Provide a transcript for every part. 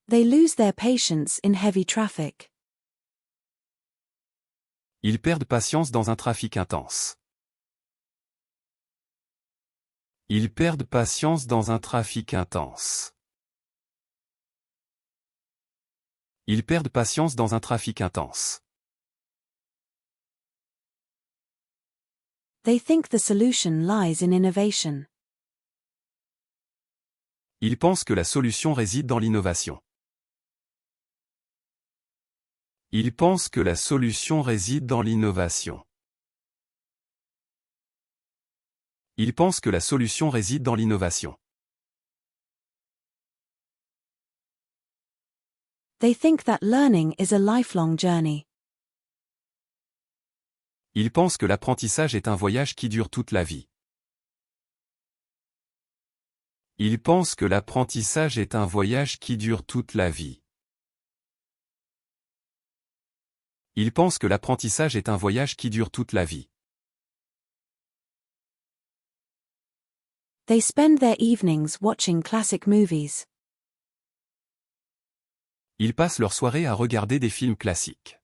They lose their patience in heavy traffic. Ils perdent patience dans un trafic intense. Ils perdent patience dans un trafic intense. Ils perdent patience dans un trafic intense. They think the solution lies in innovation. Ils pensent que la solution réside dans l'innovation. Ils pensent que la solution réside dans l'innovation. Ils pensent que la solution réside dans l'innovation. They think that learning is a lifelong journey. Ils pensent que l'apprentissage est un voyage qui dure toute la vie. Ils pensent que l'apprentissage est un voyage qui dure toute la vie. Ils pensent que l'apprentissage est un voyage qui dure toute la vie. They spend their evenings watching classic movies. Ils passent leur soirée à regarder des films classiques.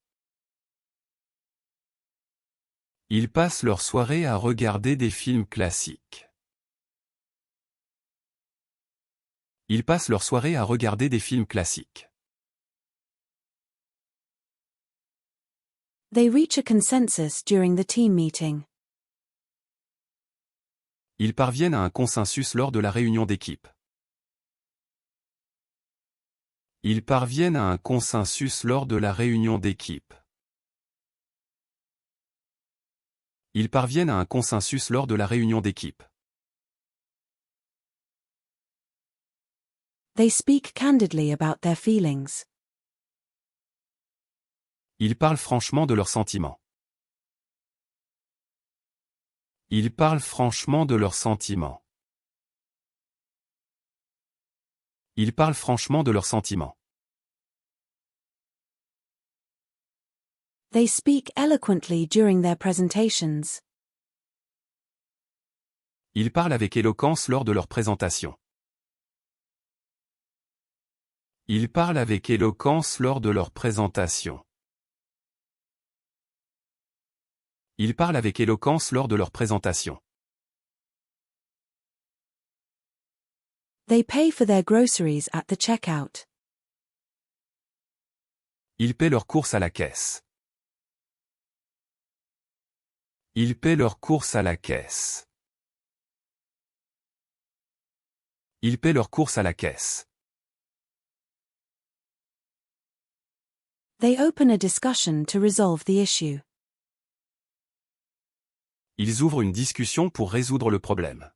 Ils passent leur soirée à regarder des films classiques. Ils passent leur soirée à regarder des films classiques. They reach a consensus during the team meeting. Ils parviennent à un consensus lors de la réunion d'équipe. Ils parviennent à un consensus lors de la réunion d'équipe. Ils parviennent à un consensus lors de la réunion d'équipe. They speak candidly about their feelings. Ils parlent franchement de leurs sentiments. Ils parlent franchement de leurs sentiments. Ils parlent franchement de leurs sentiments. They speak eloquently during their presentations. Ils parlent avec éloquence lors de leur présentation. Ils parlent avec éloquence lors de leur présentation. Ils parlent avec éloquence lors de leur présentation. They pay for their groceries at the checkout. Ils paient leurs courses à la caisse. Ils paient leurs courses à la caisse. Ils paient leurs courses à la caisse. They open a discussion to resolve the issue. Ils ouvrent une discussion pour résoudre le problème.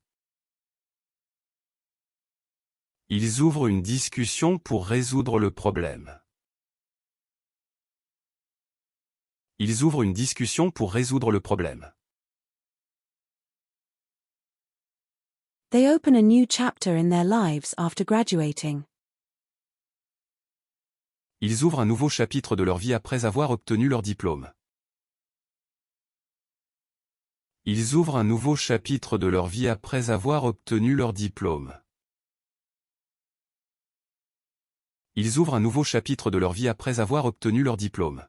Ils ouvrent une discussion pour résoudre le problème. Ils ouvrent une discussion pour résoudre le problème. They open a new chapter in their lives after graduating. Ils ouvrent un nouveau chapitre de leur vie après avoir obtenu leur diplôme. Ils ouvrent un nouveau chapitre de leur vie après avoir obtenu leur diplôme. Ils ouvrent un nouveau chapitre de leur vie après avoir obtenu leur diplôme.